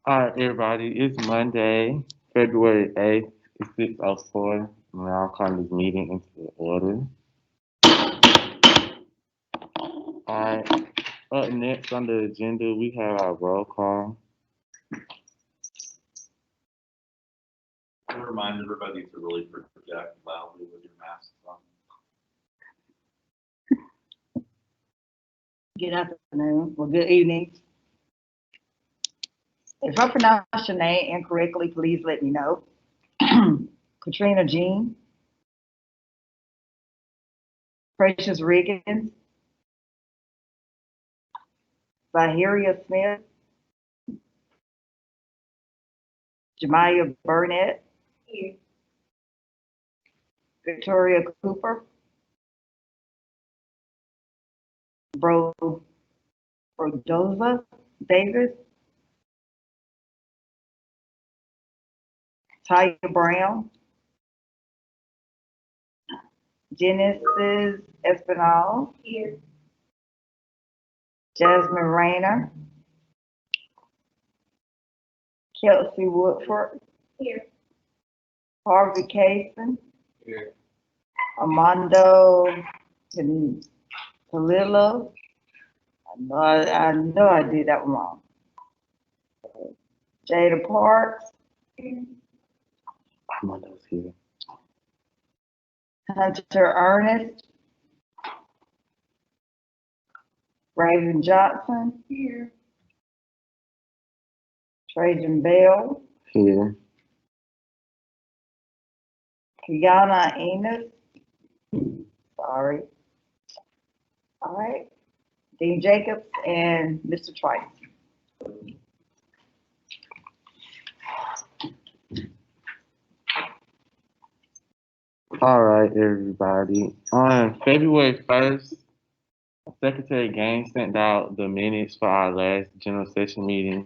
All right, everybody. It's Monday, February 8th. It's 6:04. Now I'm calling this meeting into order. All right. Up next on the agenda, we have our roll call. I want to remind everybody to really project loudly with your masks on. Good afternoon, or good evening. If I pronounce your name incorrectly, please let me know. Katrina Jean, Precious Riggins, Zahiria Smith, Jemiah Burnett, Here. Victoria Cooper, Brodoza Davis, Taya Brown, Genesis Espinal, Here. Jasmine Rayner, Kelsey Woodford, Here. Harvey Cason, Here. Armando Palillo. I know I did that one wrong. Jada Parks, Armando's here. Hunter Ernest, Raven Johnson, Here. Trajan Bell, Here. Kiana Enos. Sorry. All right. Dean Jacobs and Mr. Trice. All right, everybody. On February 1st, Secretary Gaines sent out the minutes for our last general session meeting.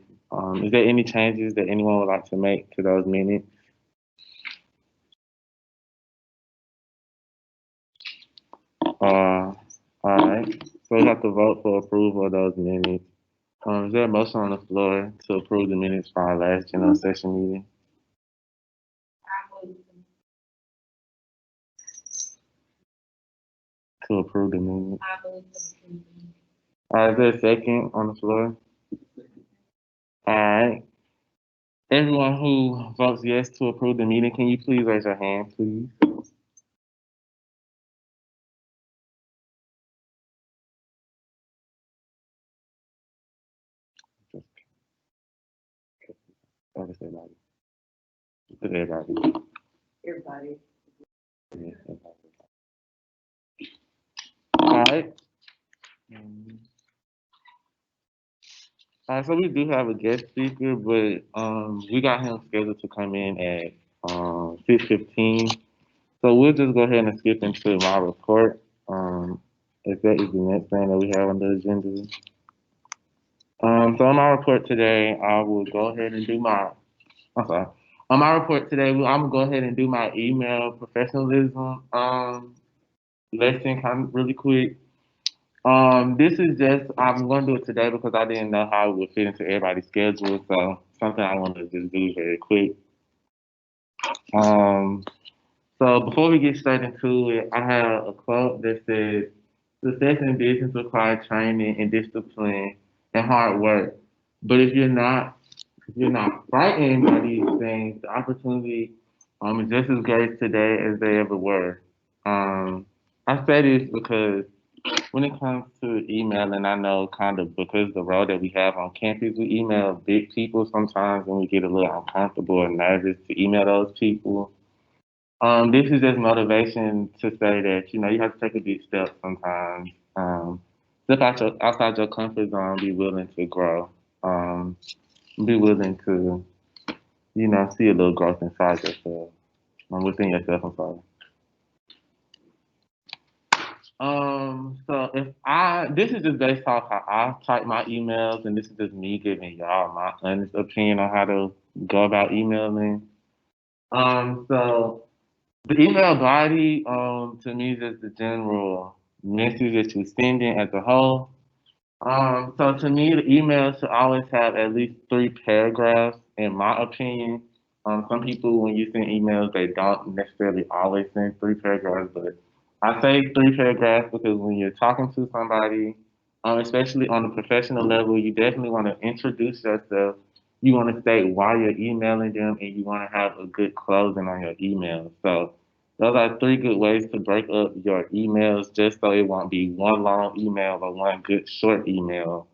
Is there any changes that anyone would like to make to those minutes? All right. So we have to vote for approval of those minutes. Is there a motion on the floor to approve the minutes for our last general session meeting? I move. To approve the minutes. I move. Is there a second on the floor? All right. Everyone who votes yes to approve the meeting, can you please raise your hand, please? Just everybody. Just everybody. Everybody. Yeah, everybody. All right. So we do have a guest speaker, but we got him scheduled to come in at 6:15. So we'll just go ahead and skip into my report. If that is the next thing that we have on the agenda. So on my report today, I will go ahead and do my. I'm sorry. On my report today, I'm gonna go ahead and do my email professionalism lesson kind of really quick. This is just I'm gonna do it today because I didn't know how it would fit into everybody's schedule, so something I want to just do very quick. Um, so before we get straight into it, I have a quote that says, "Success in business requires training and discipline and hard work. But if you're not frightened by these things, the opportunity is just as great today as they ever were." I say this because when it comes to emailing, I know kind of because the role that we have on campus, we email big people sometimes and we get a little uncomfortable or nervous to email those people. This is just motivation to say that, you have to take a big step sometimes. Step outside your comfort zone, be willing to grow. Um, be willing to, see a little growth inside yourself, within yourself, I'm sorry. So this is just based off how I type my emails, and this is just me giving y'all my honest opinion on how to go about emailing. So the email body, to me, is just the general message that you're sending as a whole. So to me, the email should always have at least 3 paragraphs, in my opinion. Some people, when you send emails, they don't necessarily always send 3 paragraphs, but I say 3 paragraphs because when you're talking to somebody, especially on a professional level, you definitely want to introduce yourself. You want to state why you're emailing them, and you want to have a good closing on your email. So those are 3 good ways to break up your emails just so it won't be one long email or one good short email.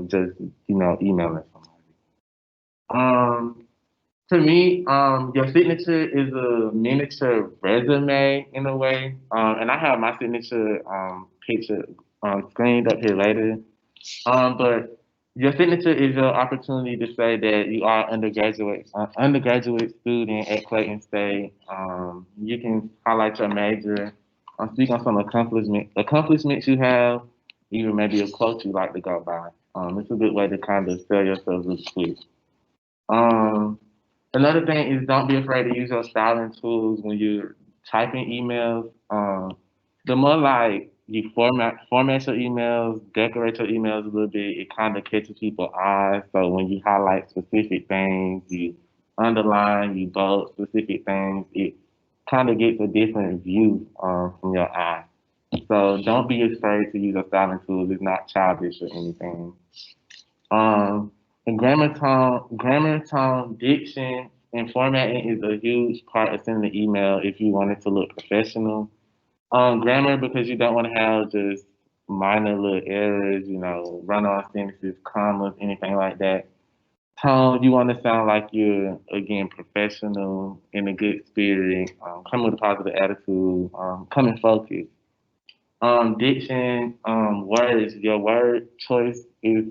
Just, emailing somebody. Um, to me, your signature is a miniature resume in a way. And I have my signature picture screened up here later. But your signature is your opportunity to say that you are undergraduate student at Clayton State. You can highlight your major, speak on some accomplishments you have, even maybe a quote you like to go by. It's a good way to kind of sell yourself really quick. Um, Another thing is don't be afraid to use your styling tools when you're typing emails. The more like you format your emails, decorate your emails a little bit, it kind of catches people's eyes. So when you highlight specific things, you underline, you bold specific things, it kind of gets a different view from your eye. So don't be afraid to use your styling tools. It's not childish or anything. Um, and grammar tone, diction, and formatting is a huge part of sending an email if you want it to look professional. Grammar because you don't want to have just minor little errors, run-on sentences, commas, anything like that. Tone, you want to sound like you're again professional, in a good spirit, come with a positive attitude, come in focus. Diction, words, your word choice is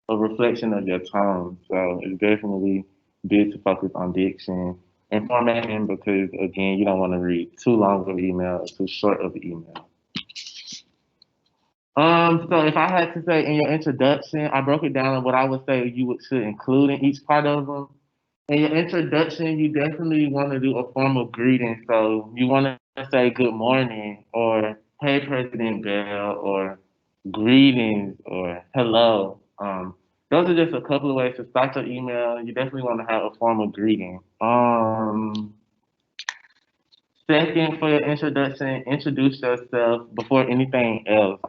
a reflection of your tone. So it's definitely good to focus on diction and formatting because again, you don't want to read too long of an email or too short of an email. So if I had to say in your introduction, I broke it down on what I would say should include in each part of them. In your introduction, you definitely want to do a formal greeting. So you want to say good morning or hey President Bell or greetings or hello. Those are just a couple of ways to start your email. You definitely want to have a formal greeting. Second, for your introduction, introduce yourself before anything else.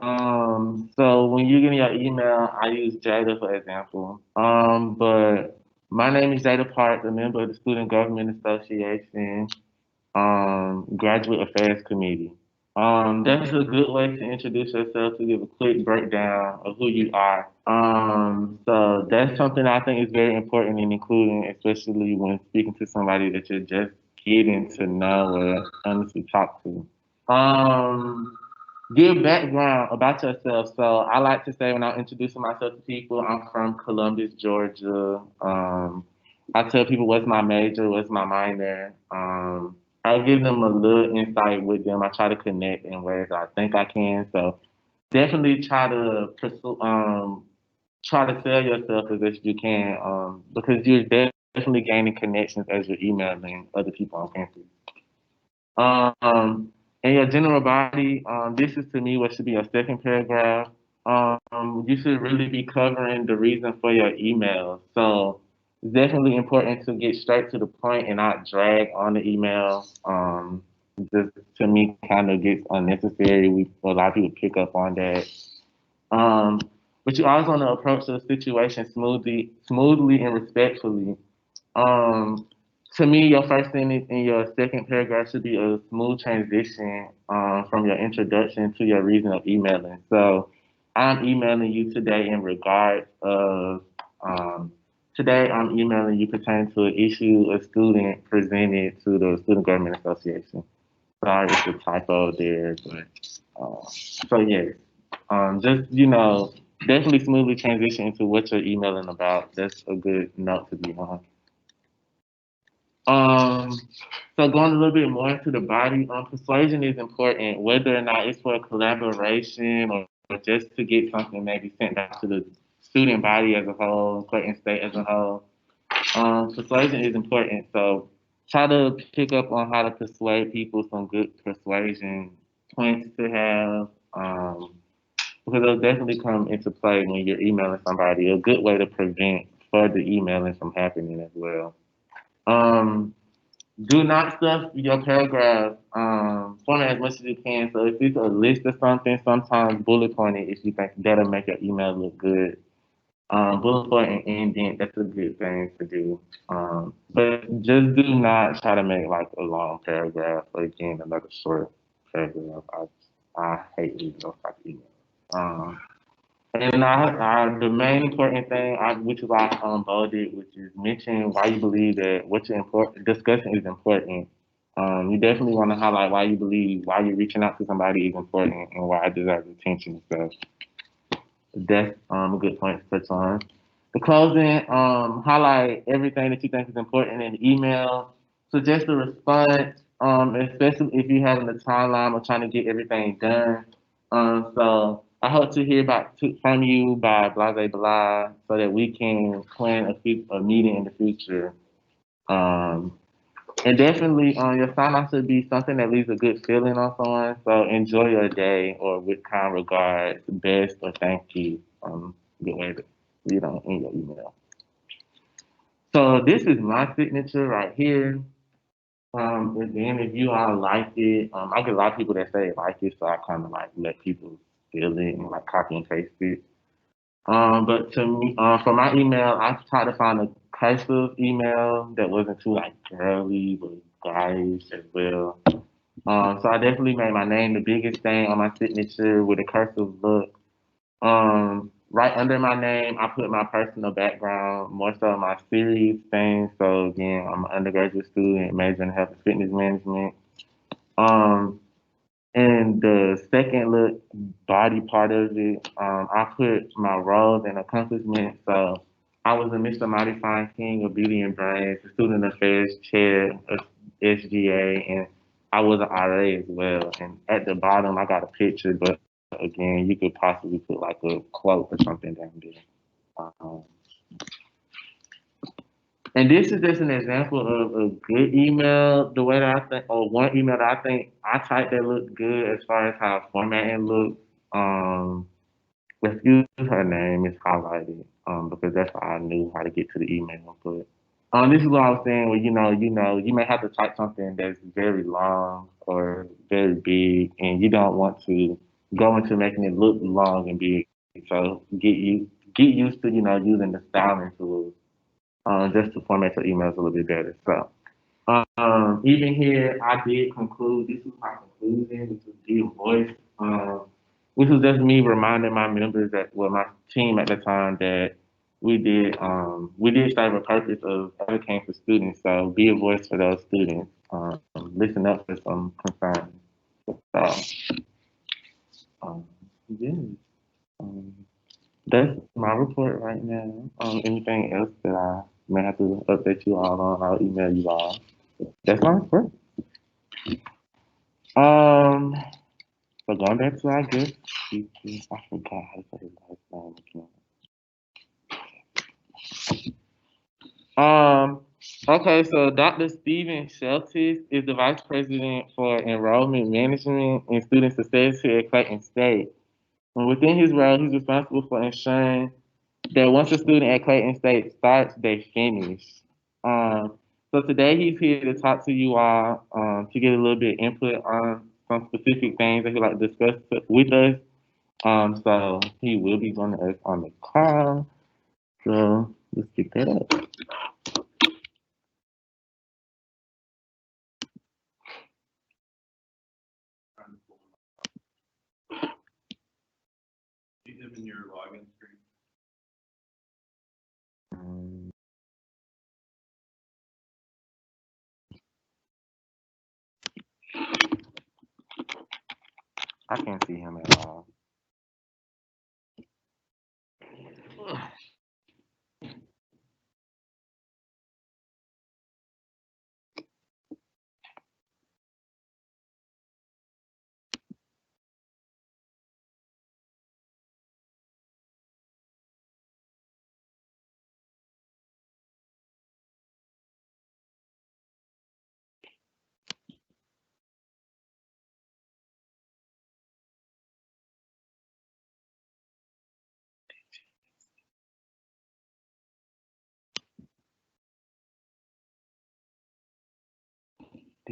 So when you get your email, I use Jada for example. But my name is Jada Park, a member of the Student Government Association, Graduate Affairs Committee. That's a good way to introduce yourself to give a quick breakdown of who you are. So that's something I think is very important in including, especially when speaking to somebody that you're just getting to know or honestly talk to. Um, Give background about yourself. So I like to say when I'm introducing myself to people, I'm from Columbus, Georgia. I tell people what's my major, what's my minor. I give them a little insight with them. I try to connect in ways I think I can. So definitely try to pursue, try to sell yourself as best you can, because you're definitely gaining connections as you're emailing other people on campus. Um, in your general body, this is to me what should be your second paragraph. You should really be covering the reason for your email. So it's definitely important to get straight to the point and not drag on the email. Just to me, kind of gets unnecessary. A lot of people pick up on that. Um, but you always want to approach the situation smoothly and respectfully. Um, to me, your first sentence in your second paragraph should be a smooth transition from your introduction to your reason of emailing. So, I'm emailing you today in regards of today I'm emailing you pertaining to an issue a student presented to the Student Government Association. Sorry, it's a typo there, but so yes, just definitely smoothly transition into what you're emailing about. That's a good note to be on. Um, so going a little bit more into the body, persuasion is important, whether or not it's for a collaboration or just to get something maybe sent out to the student body as a whole, Clayton State as a whole. Persuasion is important, so try to pick up on how to persuade people, some good persuasion points to have. because they'll definitely come into play when you're emailing somebody. A good way to prevent further emailing from happening as well. Um, do not stuff your paragraph. Format as much as you can. So if it's a list or something, sometimes bullet point it if you think that'll make your email look good. Bullet point and indent, that's a good thing to do. But just do not try to make like a long paragraph or again another short paragraph. I hate reading those type of emails. And the main important thing, which is why I bolded, which is mention why you believe that what you're discussing is important. You definitely want to highlight why you believe why you're reaching out to somebody is important and why it deserves attention. So that's a good point to touch on. The closing, highlight everything that you think is important in the email. Suggest a response, especially if you're having a timeline or trying to get everything done. So I hope to hear back from you by blah blah blah, so that we can plan a meeting in the future. Um, and definitely, your sign off should be something that leaves a good feeling on someone. So enjoy your day, or with kind regards, best, or thank you. Good way to read on in your email. So this is my signature right here. And then if you all like it, I get a lot of people that say they like it, so I kind of like let people feel it and like copy and paste it. But to me, for my email, I tried to find a cursive email that wasn't too like girly, but guys as well. So I definitely made my name the biggest thing on my signature with a cursive look. Right under my name, I put my personal background, more so my serious things. So again, I'm an undergraduate student majoring in health and fitness management. Um, and the second look body part of it, I put my roles and accomplishments. So I was a Mr. Mighty Fine King of Beauty and Brains, a student affairs chair of SGA, and I was an RA as well. And at the bottom, I got a picture, but again, you could possibly put like a quote or something down there. Um, and this is just an example of a good email, the way that I think, or one email that I think I typed that looked good as far as how formatting looks. Excuse her name is highlighted, because that's how I knew how to get to the email. But this is what I was saying. Where you may have to type something that's very long or very big, and you don't want to go into making it look long and big. So get used to using the styling tools, just to format your emails a little bit better. So even here, I did conclude. This was my conclusion, which was be a voice. Which was just me reminding my members that, well, my team at the time, that we did serve a purpose of advocating for students. So be a voice for those students. Listen up for some concerns. So um, yeah, um, that's my report right now. Anything else that I may have to update you all on, I'll email you all. That's my report. Um, so going back to our guest speaker, I forgot how to say his last name again. Um, okay, so Dr. Stephen Schulthesis is the Vice President for Enrollment Management and Student Success here at Clayton State. And within his role, he's responsible for ensuring that once a student at Clayton State starts, they finish. So today he's here to talk to you all, to get a little bit input on some specific things that he'd like to discuss with us. So he will be joining us on the call. So let's get that up. Trying to pull them. See him in your login screen. Um, I can't see him at all.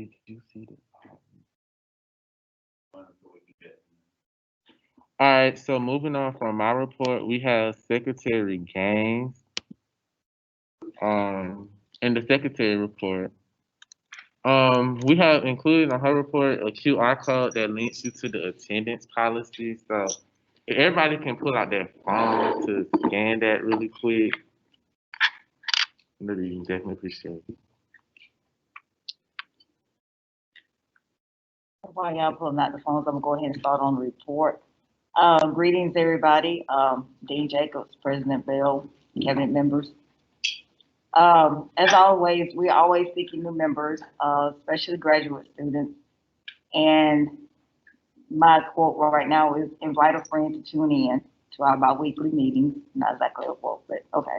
Did you see this? Until we can get- All right, so moving on from my report, we have Secretary Gaines. In the secretary report, we have included on her report a QR code that links you to the attendance policy. So if everybody can pull out their phone to scan that really quick, really definitely appreciate it. While y'all pulling out the phones, I'm gonna go ahead and start on the report. Greetings, everybody. Dean Jacobs, President Bell, cabinet members. As always, we're always seeking new members, especially graduate students. And my quote right now is invite a friend to tune in to our bi-weekly meetings. Not exactly a quote, but okay.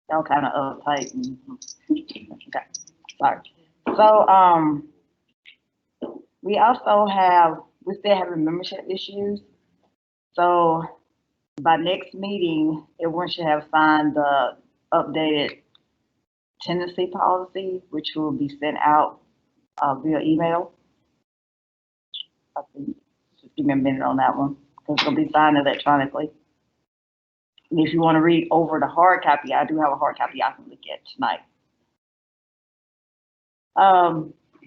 Y'all kind of uptight. Okay, sorry. So, we still having membership issues. So by next meeting, everyone should have signed the updated tenancy policy, which will be sent out via email. I think, just give me a minute on that one, because it's gonna be signed electronically. And if you want to read over the hard copy, I do have a hard copy I can look at tonight.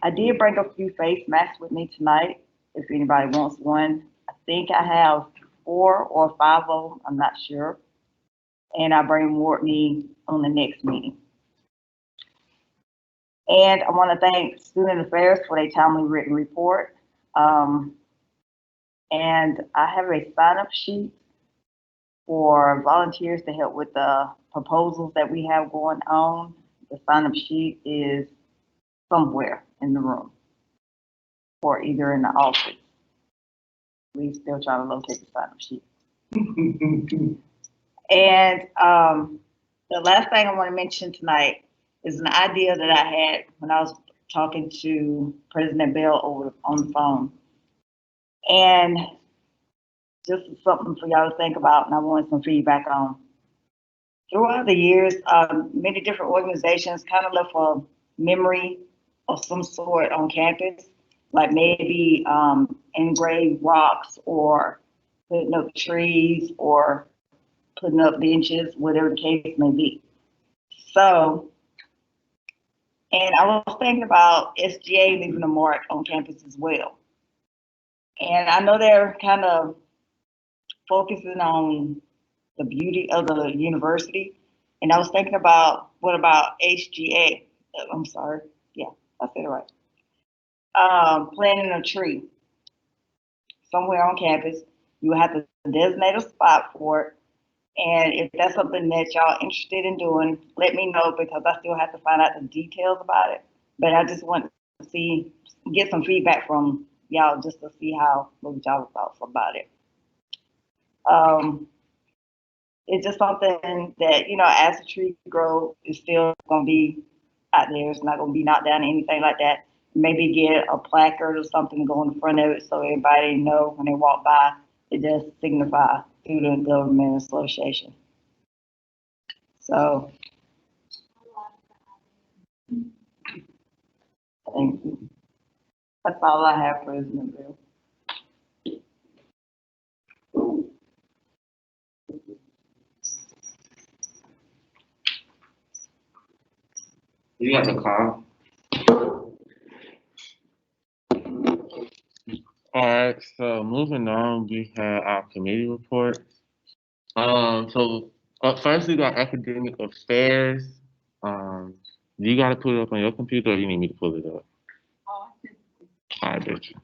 I did bring a few face masks with me tonight, if anybody wants one. I think I have 4 or 5 of them, I'm not sure. And I bring more with me on the next meeting. And I want to thank Student Affairs for their timely written report. And I have a sign-up sheet for volunteers to help with the proposals that we have going on. The sign-up sheet is somewhere in the room or either in the office. We still trying to locate the sign-up sheet. And the last thing I want to mention tonight is an idea that I had when I was talking to President Bell on the phone. And just something for y'all to think about, and I wanted some feedback on. Throughout the years, many different organizations kind of left a memory of some sort on campus, like maybe engraved rocks or putting up trees or putting up benches, whatever the case may be. So, and I was thinking about SGA leaving a mark on campus as well. And I know they're kind of focusing on the beauty of the university. And I was thinking about, what about HGA? I'm sorry. Yeah, I said it right. Planting a tree somewhere on campus. You have to designate a spot for it. And if that's something that y'all interested in doing, let me know, because I still have to find out the details about it. But I just want to get some feedback from y'all just to see what y'all thoughts about it. It's just something that, as the tree grows, it's still going to be out there. It's not going to be knocked down or anything like that. Maybe get a placard or something to go in front of it so everybody know when they walk by, it does signify Student Government Association. So, thank you. That's all I have, President Bill. You got the call. All right, so moving on, we have our committee report. So up first we got academic affairs. You gotta put it up on your computer, or you need me to pull it up? I bet you.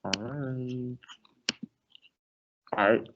All right. All right.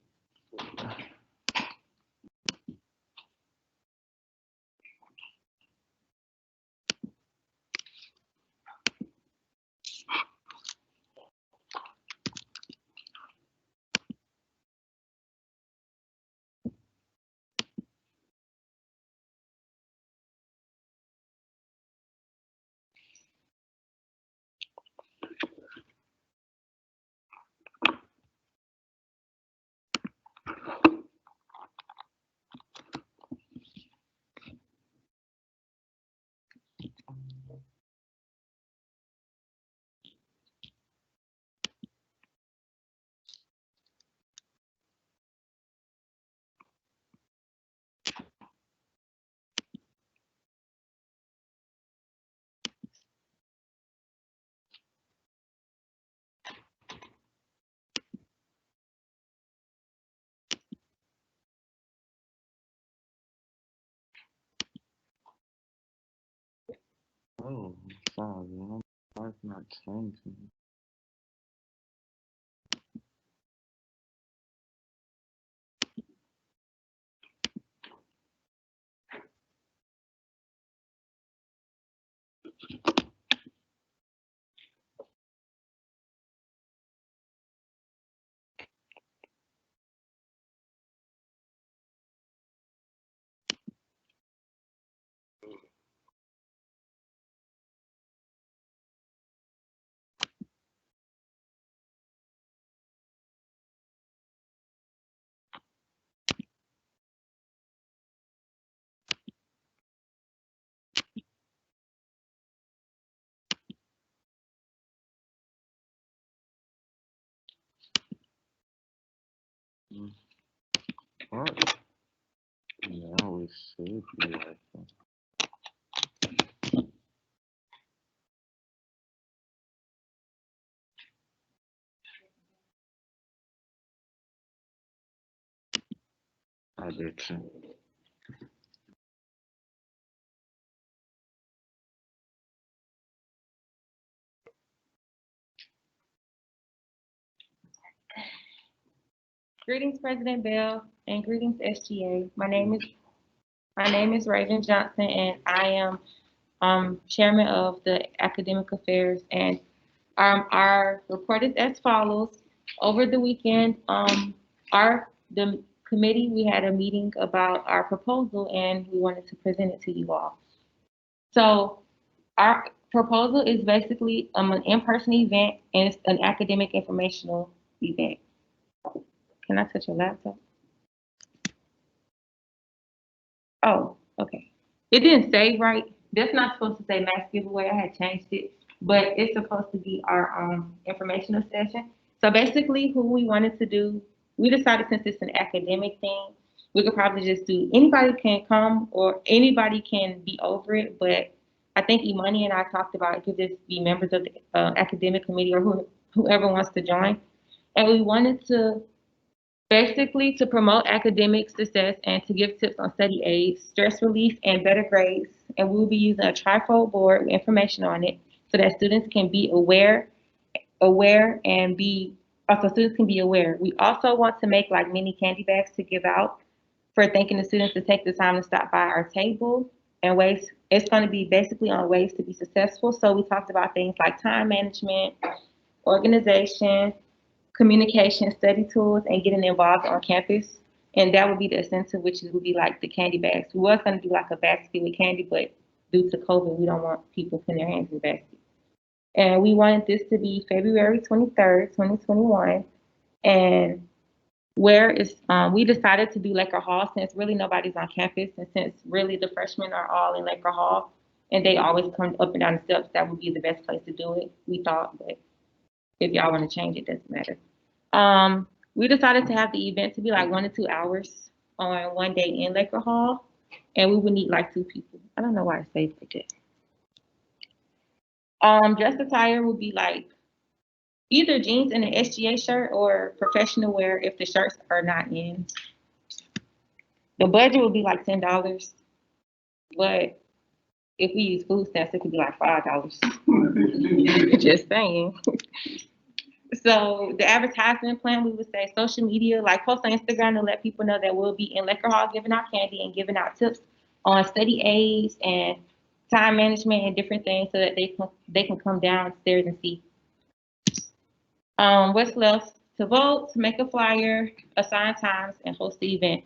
Oh, sorry, my life's not changing. What? Yeah, I always should be like that. I did too. Greetings, President Bell, and greetings, SGA. My name is Raven Johnson, and I am chairman of the Academic Affairs. And our report is as follows. Over the weekend, the committee, we had a meeting about our proposal, and we wanted to present it to you all. So our proposal is basically an in-person event, and it's an academic informational event. Can I touch your laptop? Oh, okay. It didn't say right. That's not supposed to say mass giveaway. I had changed it, but it's supposed to be our informational session. So basically, who we wanted to do, we decided since it's an academic thing, we could probably just do anybody can come or anybody can be over it. But I think Imani and I talked about it could just be members of the academic committee or whoever wants to join. And we wanted to basically to promote academic success and to give tips on study aids, stress relief, and better grades. And we will be using a trifold board with information on it so that students can be aware and be also students can be aware. We also want to make like mini candy bags to give out for thanking the students to take the time to stop by our table and ways. It's going to be basically on ways to be successful. So we talked about things like time management, organization, communication, study tools, and getting involved on campus. And that would be the incentive, which would be like the candy bags. We was going to do like a basket with candy, but due to COVID, we don't want people putting their hands in the basket. And we wanted this to be February 23rd, 2021. And we decided to do Laker Hall since really nobody's on campus, and since really the freshmen are all in Laker Hall, and they always come up and down the steps, that would be the best place to do it, we thought, but if y'all want to change it, doesn't matter. We decided to have the event to be like 1 to 2 hours on one day in Laker Hall, and we would need like 2 people. I don't know why I say it like that. Dress attire would be like either jeans and an SGA shirt or professional wear if the shirts are not in. The budget would be like $10, but if we use food stamps, it could be like $5. Just saying. So the advertisement plan, we would say social media, like post on Instagram to let people know that we'll be in Laker Hall giving out candy and giving out tips on study aids and time management and different things so that they can come downstairs and see. What's left? To vote, to make a flyer, assign times, and host the event.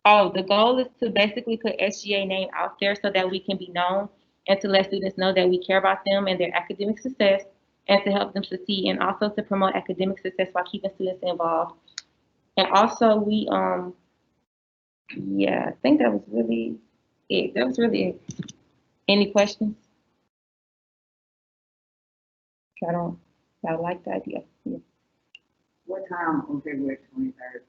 Oh, the goal is to basically put SGA name out there so that we can be known and to let students know that we care about them and their academic success and to help them succeed, and also to promote academic success while keeping students involved. And also yeah, I think that was really it. That was really it. Any questions? Y'all like the idea? Yeah. What time on February 23rd?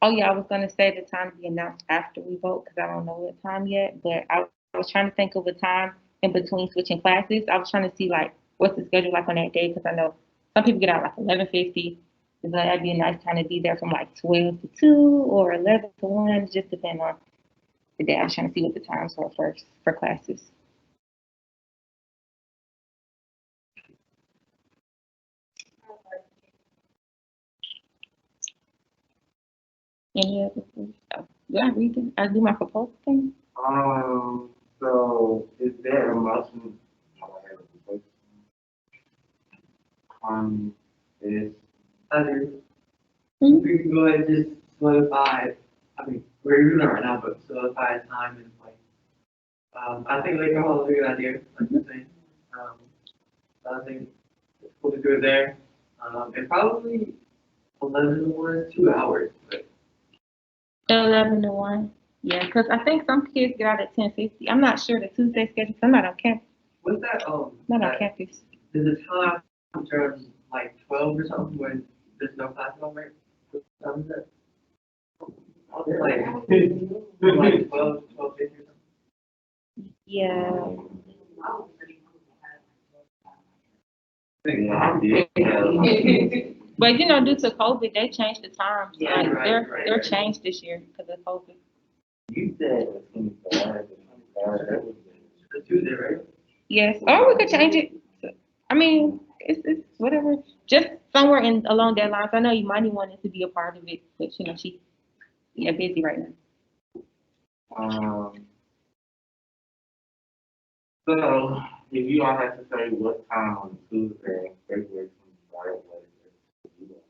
I was gonna say the time to be announced after we vote because I don't know what time yet, but I was trying to think of a time in between switching classes. I was trying to see like what's the schedule like on that day because I know some people get out like 11:50, So that'd be a nice time to be there from like 12 to 2 or 11 to 1, just depending on the day. I was trying to see what the times were first for classes. Any other? Oh, do I read it? I do my proposal thing? So is there a motion? Is I do. Mhm. We can go ahead and just solidify, I mean, we're doing it right now, but solidify a time and like, I think Laker Hall is a good idea, like you're saying. I think it's cool to do it there. And probably 11 or 2 hours, but 11 to 1. Yeah, because I think some kids get out at 10:50. I'm not sure the Tuesday schedule, 'cause I'm not on campus. what's that, Not on that- campus. does the time turn like 12 or something when there's no class on, right? What time is that? Like 12:50 or something? Yeah. yeah, I did. But you know, due to COVID, they changed the times. Yeah, Like right, they're right. changed this year because of COVID. You said the 23rd, that was It's Tuesday, right? Yes. Or we could change it. I mean, it's whatever. Just somewhere in along that lines. I know Imani wanted to be a part of it, but you know she's busy right now. So if you all had to say what time on Tuesday, February 23rd, what is it?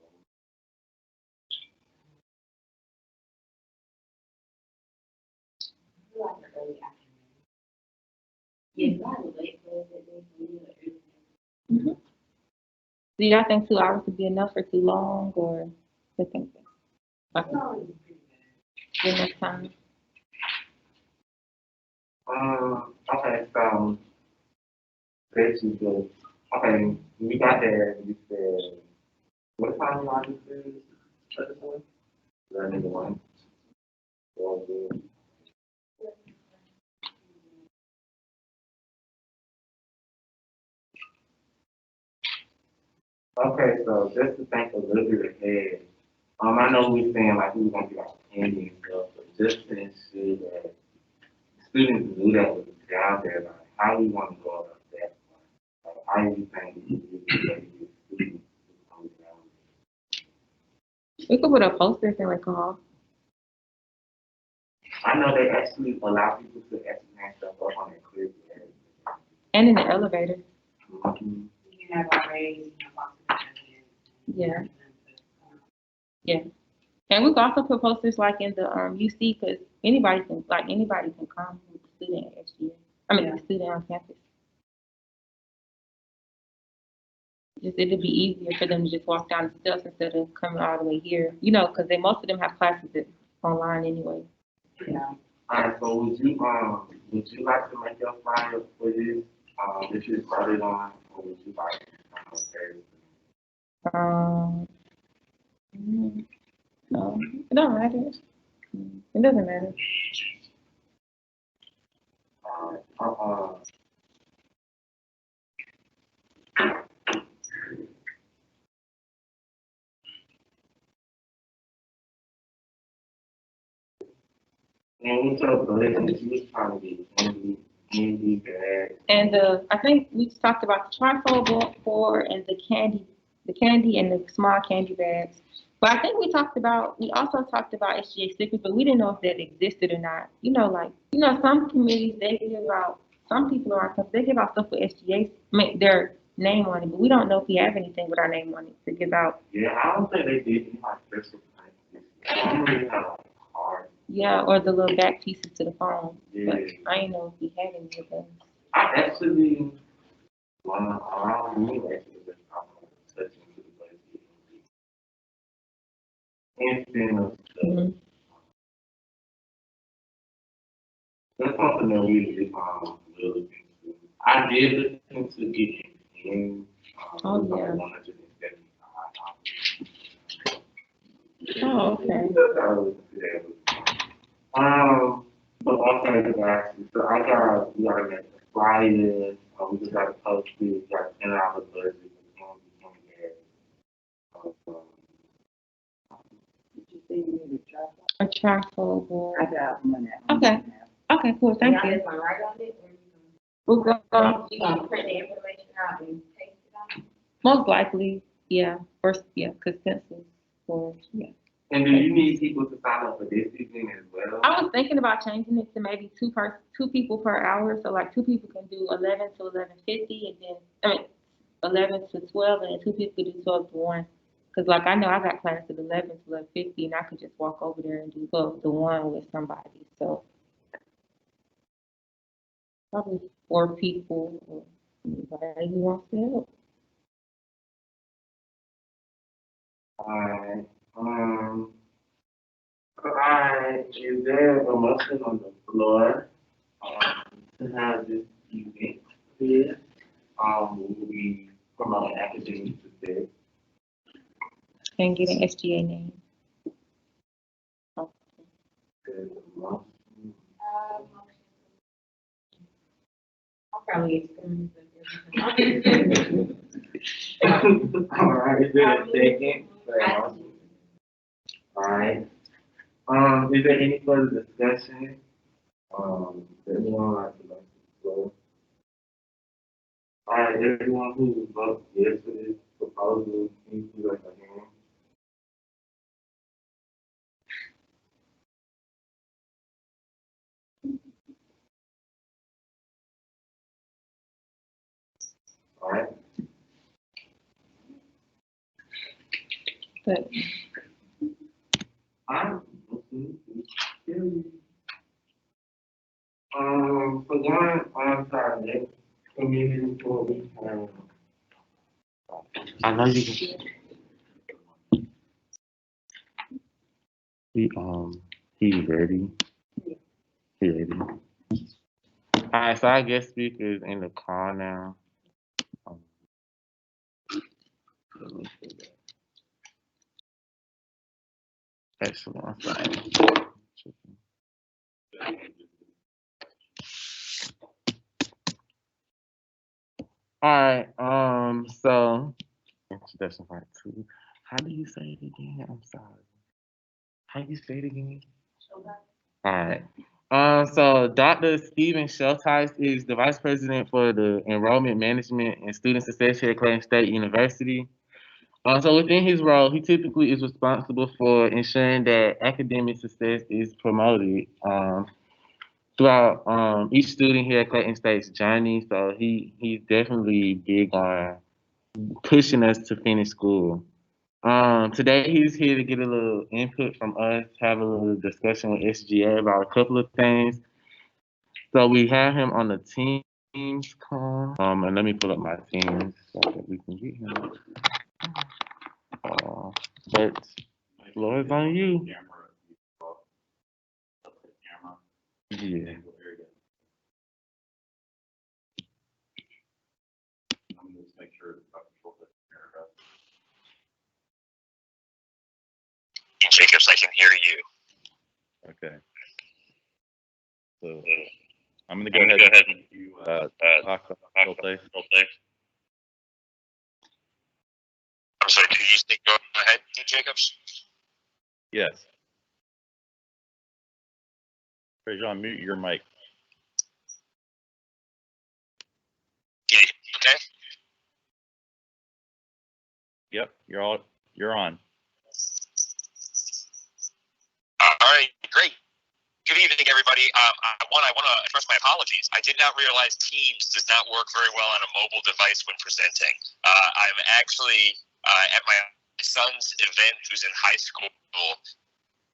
Mhm. Do y'all think 2 hours would be enough or too long, or what think? Okay. Enough time. Okay, so this is the, okay, we got there, you said, what time you want to do this one? 11 to 1. Well, good. Okay, so just to think a little bit ahead, I know we were saying like we were gonna get our candy and stuff, but just to ensure that students knew that was down there, like how we want to go about that. Like, how you think we should really get students to come down We could put up posters in like a hall. there? I know they actually allow people to actually hang stuff up on their crib. And in the elevator. Mhm. Yeah. Yeah. And we could also put posters like in the UC because anybody can come with a student at SGA. I mean, a student on campus. Just it'd be easier for them to just walk down the steps instead of coming all the way here. You know, because most of them have classes online anyway. Alright, so would you like to make your flyer for this, that you started on, or would you like to No, it don't matter. It doesn't matter. And with your budget, you was trying to get candy bags. And I think we talked about the trifold board and the candy and the small candy bags. But I think we also talked about SGA stickers, but we didn't know if that existed or not. Some committees, some people are, they give out stuff with SGA, their name on it, but we don't know if we have anything with our name on it to give out. Yeah, I don't think they did any like special things. I don't really have like cards. Yeah, or the little back pieces to the phone. Yeah. But I didn't know if we had any of those. I actually wanna around me actually just touching to the budget. And Mhm. that's something that we really into. I did listen to get in. Oh, it was yeah. like $175. Oh, okay. But okay, guys, so we gotta make the flyers, we just gotta post it, we gotta send out the budget, A trifold board. I got one now. Okay. Okay, cool, thank Y'all you. just gonna write on it, or We're going, you gonna print the information out and paste it on? most likely, yeah, first, yeah, consensus for, yeah. And do you need people to sign up for this evening as well? I was thinking about changing it to maybe two people per hour, so like 2 people can do 11 to 11:50, and then, 11 to 12, and then 2 people could do 12 to 1. Cause like I know I got class at 11 to 11:50, and I could just walk over there and do 12 to 1 with somebody, so. Probably 4 people, or anybody who wants to help. Alright, is there a motion on the floor, to have this event here? Will we promote academic success? And get an SGA name. There's a motion. I'll probably explain. Alright, is there a second? Alright. Is there any further discussion? Anyone like to make the floor? Alright, everyone who voted yes for this proposal, please raise your hand. Alright. But For one, on-site community for we have. I know you can. He's ready. He ready. Alright, so our guest speaker is in the car now. Let me see that. Excellent. Alright, so introduction part 2. How do you say it again? I'm sorry. How do you say it again? Alright. So Dr. Stephen Schulthesis is the Vice President for the Enrollment Management and Student Success here at Clayton State University. So within his role, he typically is responsible for ensuring that academic success is promoted throughout each student here at Clayton State's journey. So he's definitely big on pushing us to finish school. Today he's here to get a little input from us, have a little discussion with SGA about a couple of things. So we have him on the Teams call. And let me pull up my Teams so that we can get him. But floor is on you. Yeah. I'm gonna just make sure that Dr. Schulthesis is here. Jacobs, I can hear you. Okay. So I'm gonna go ahead and talk about Schulthesis. I'm sorry, did you say go ahead, Jacobs? Yes. John, mute your mic. Okay. Yep, you're on. All right, great. Good evening, everybody. I want to express my apologies. I did not realize Teams does not work very well on a mobile device when presenting. I'm actually at my son's event, who's in high school,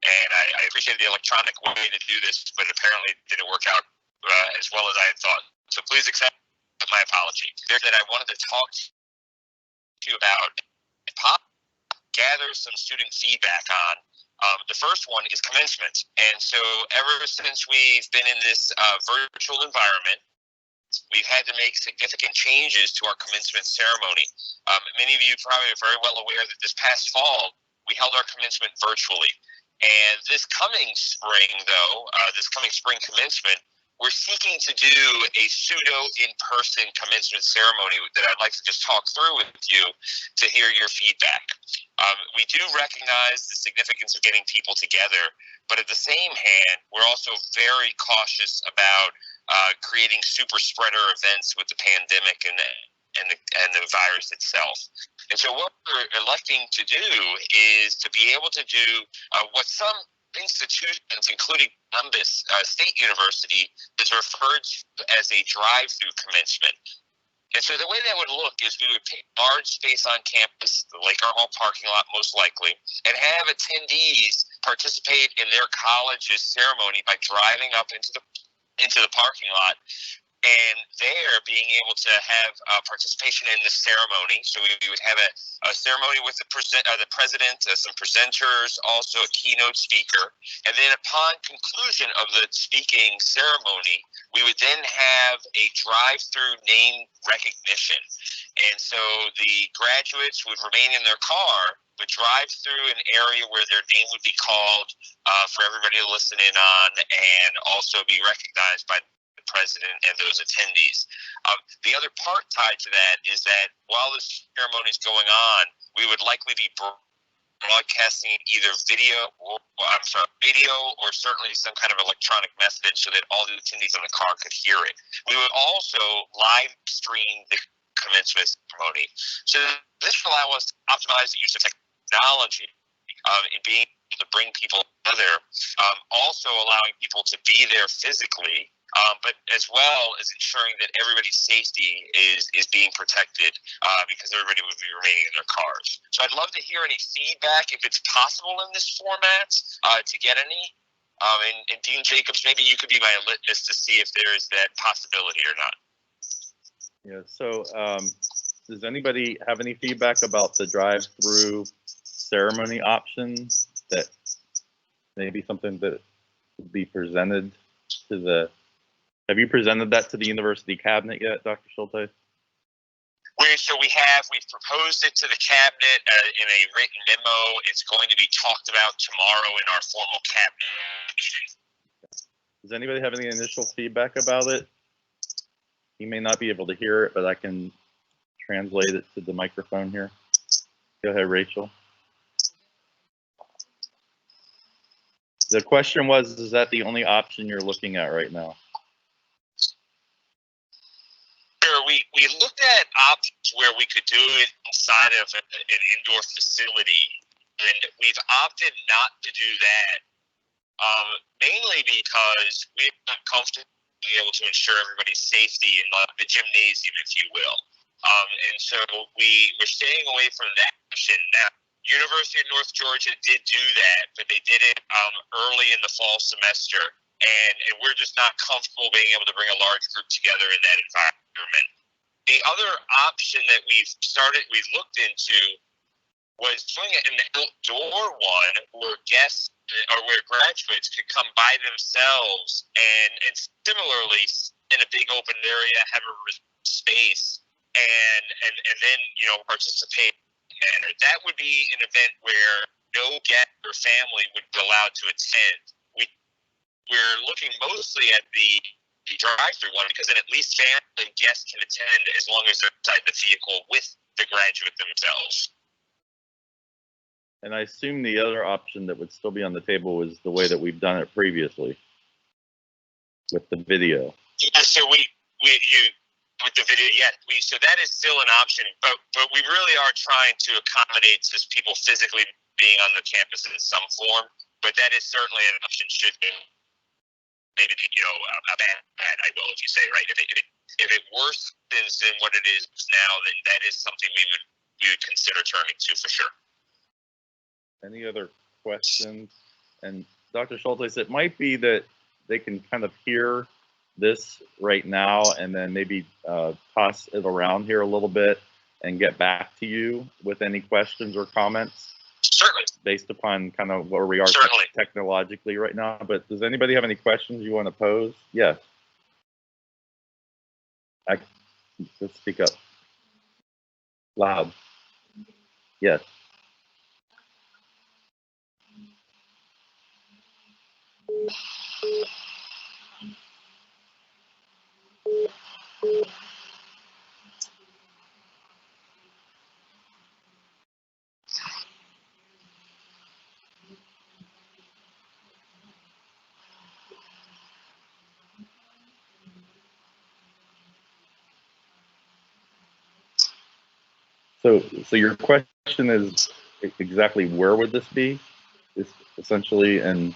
and I appreciate the electronic way to do this, but apparently it didn't work out as well as I had thought. So please accept my apology. That I wanted to talk to you about and gather some student feedback on. The first one is commencement. And so ever since we've been in this virtual environment, we've had to make significant changes to our commencement ceremony. Many of you probably are very well aware that this past fall, we held our commencement virtually. And this coming spring, though, this coming spring commencement, we're seeking to do a pseudo-in-person commencement ceremony that I'd like to just talk through with you to hear your feedback. We do recognize the significance of getting people together, but at the same hand, we're also very cautious about creating super spreader events with the pandemic and the virus itself. And so what we're electing to do is to be able to do what some institutions, including Columbus State University, is referred to as a drive-through commencement. And so the way that would look is we would pick a large space on campus, the Laker Hall parking lot most likely, and have attendees participate in their college's ceremony by driving up into the parking lot, and there being able to have participation in the ceremony. So we would have a ceremony with the president, some presenters, also a keynote speaker. And then upon conclusion of the speaking ceremony, we would then have a drive-through name recognition. And so the graduates would remain in their car, but drive through an area where their name would be called for everybody to listen in on, and also be recognized by the president and those attendees. The other part tied to that is that while this ceremony is going on, we would likely be broadcasting either video or certainly some kind of electronic message so that all the attendees in the car could hear it. We would also live stream the commencement ceremony. So this will allow us to optimize the use of technology in being able to bring people together, also allowing people to be there physically, but as well as ensuring that everybody's safety is being protected because everybody would be remaining in their cars. So I'd love to hear any feedback, if it's possible in this format, to get any. And Dean Jacobs, maybe you could be my litmus to see if there is that possibility or not. Yeah, so does anybody have any feedback about the drive-through ceremony option? That maybe something that would be presented to the, have you presented that to the university cabinet yet, Dr. Schultheis? We've proposed it to the cabinet in a written memo. It's going to be talked about tomorrow in our formal cabinet meeting. Does anybody have any initial feedback about it? You may not be able to hear it, but I can translate it to the microphone here. Go ahead, Rachel. The question was, is that the only option you're looking at right now? Sure, we looked at options where we could do it inside of an indoor facility, and we've opted not to do that, mainly because we're not comfortable being able to ensure everybody's safety in the gymnasium, if you will. And so we're staying away from that option. Now, University of North Georgia did do that, but they did it early in the fall semester, and we're just not comfortable being able to bring a large group together in that environment. The other option that we've looked into was doing an outdoor one where guests or where graduates could come by themselves and similarly in a big open area have a space and then participate. And that would be an event where no guest or family would be allowed to attend. We're looking mostly at the drive-through one because then at least family and guests can attend as long as they're inside the vehicle with the graduate themselves. And I assume the other option that would still be on the table was the way that we've done it previously with the video. Yeah, so with the video, yeah, so that is still an option, but we really are trying to accommodate just people physically being on the campus in some form. But that is certainly an option. Should be maybe a bad I will, if you say, right, if it worsens than what it is now, then that is something we would consider turning to for sure. Any other questions? And Dr. Schultheis, it might be that they can kind of hear this right now and then maybe toss it around here a little bit and get back to you with any questions or comments. Certainly. Based upon kind of where we are technologically right now. But does anybody have any questions you want to pose? Yes. Let's speak up. Loud. Yes. So your question is exactly where would this be? Is essentially, and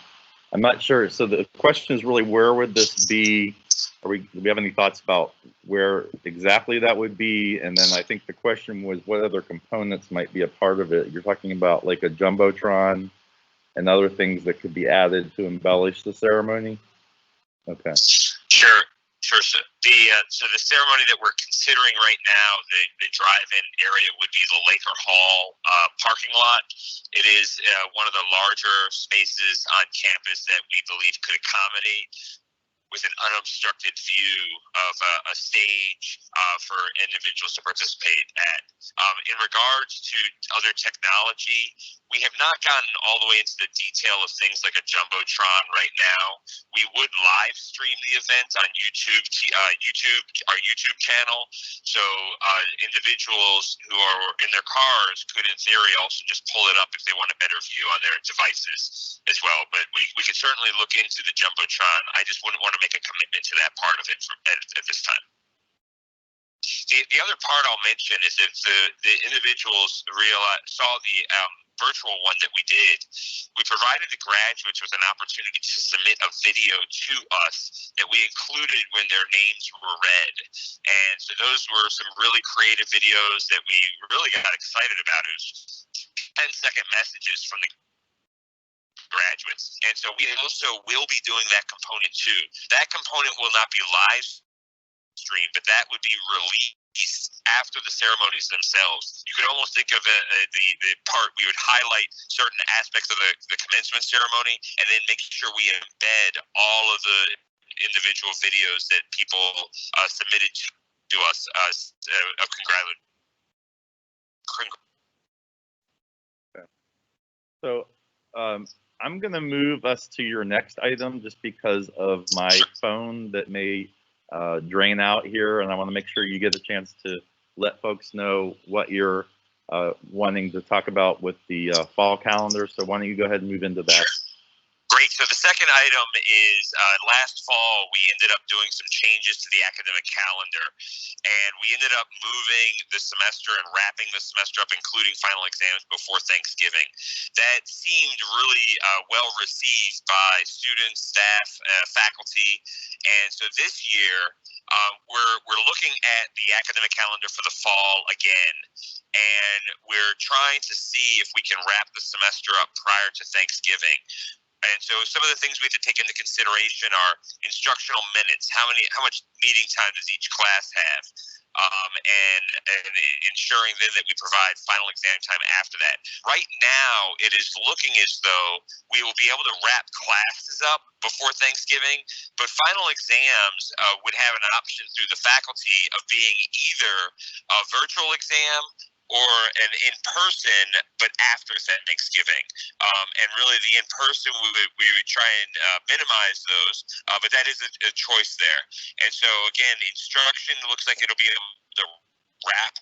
I'm not sure. So the question is really where would this be? Do we have any thoughts about where exactly that would be? And then I think the question was what other components might be a part of it. You're talking about like a jumbotron and other things that could be added to embellish the ceremony. Okay. Sure. So the ceremony that we're considering right now, the drive-in area would be the Laker Hall parking lot. It is one of the larger spaces on campus that we believe could accommodate with an unobstructed view of a stage for individuals to participate at. In regards to other technology, we have not gotten all the way into the detail of things like a jumbotron right now. We would live stream the event on YouTube, our YouTube channel. So individuals who are in their cars could, in theory, also just pull it up if they want a better view on their devices as well. But we could certainly look into the jumbotron. I just wouldn't want to make a commitment to that part of it at this time. The other part I'll mention is if the individuals saw the virtual one that we did, we provided the graduates with an opportunity to submit a video to us that we included when their names were read. And so those were some really creative videos that we really got excited about. It was 10-second messages from the graduates. And so we also will be doing that component too. That component will not be live stream, but that would be released after the ceremonies themselves. You could almost think of the part we would highlight certain aspects of the commencement ceremony and then make sure we embed all of the individual videos that people submitted to us of congratulations. So I'm going to move us to your next item just because of my phone that may drain out here, and I want to make sure you get a chance to let folks know what you're wanting to talk about with the fall calendar. So why don't you go ahead and move into that? Great. So the second item is last fall, we ended up doing some changes to the academic calendar, and we ended up moving the semester and wrapping the semester up, including final exams before Thanksgiving. That seemed really well received by students, staff, faculty, and so this year we're looking at the academic calendar for the fall again, and we're trying to see if we can wrap the semester up prior to Thanksgiving. And so some of the things we have to take into consideration are instructional minutes. How much meeting time does each class have? And ensuring then that we provide final exam time after that. Right now, it is looking as though we will be able to wrap classes up before Thanksgiving, but final exams would have an option through the faculty of being either a virtual exam or an in-person, but after Thanksgiving. And really the in-person, we would try and minimize those, but that is a choice there. And so again, instruction looks like it'll be able to wrap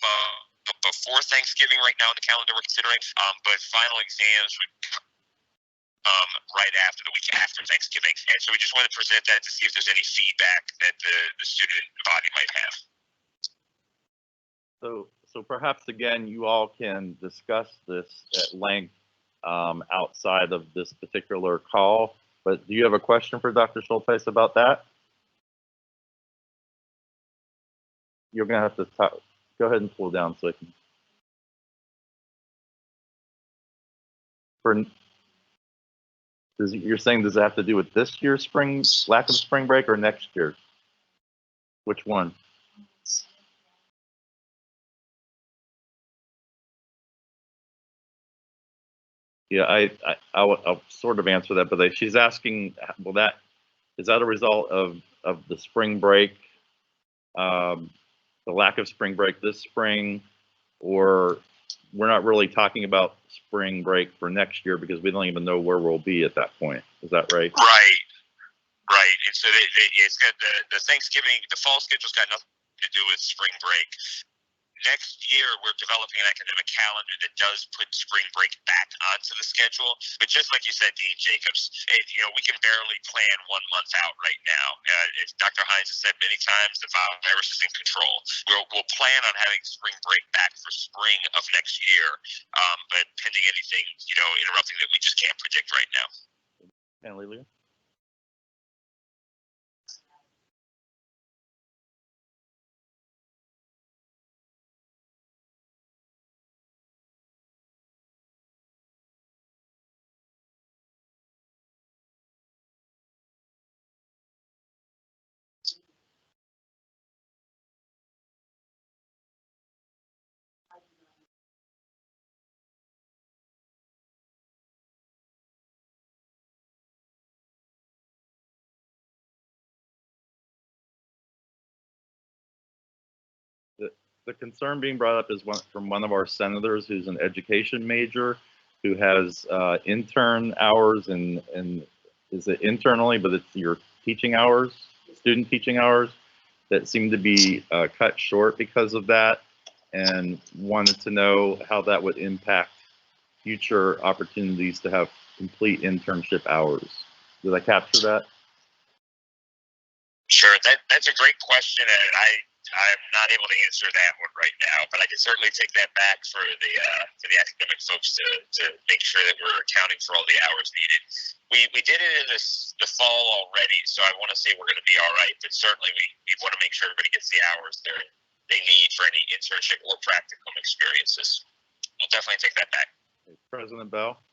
before Thanksgiving right now in the calendar we're considering, but final exams would right after, the week after Thanksgiving. And so we just want to present that to see if there's any feedback that the student body might have. So perhaps again, you all can discuss this at length outside of this particular call. But do you have a question for Dr. Schulthesis about that? You're going to have to talk. Go ahead and pull down so I can. You're saying does it have to do with this year's lack of spring break or next year? Which one? Yeah, I'll sort of answer that, but she's asking, well, is that a result of the spring break, the lack of spring break this spring, or we're not really talking about spring break for next year because we don't even know where we'll be at that point. Is that right? Right. Right, and so it's got the Thanksgiving, the fall schedule's got nothing to do with spring break. Next year, we're developing an academic calendar that does put spring break back onto the schedule. But just like you said, Dean Jacobs, we can barely plan 1 month out right now. As Dr. Hines has said many times, the virus is in control. We'll plan on having spring break back for spring of next year, but pending anything, interrupting that we just can't predict right now. And Lilia? The concern being brought up is from one of our senators who's an education major, who has intern hours and is it internally, but it's your teaching hours, student teaching hours, that seem to be cut short because of that, and wanted to know how that would impact future opportunities to have complete internship hours. Did I capture that? Sure, that's a great question, and I'm not able to answer that one right now, but I can certainly take that back for the academic folks to make sure that we're accounting for all the hours needed. We did it in the fall already, so I want to say we're going to be all right, but certainly we want to make sure everybody gets the hours they need for any internship or practicum experiences. We'll definitely take that back. President Bell?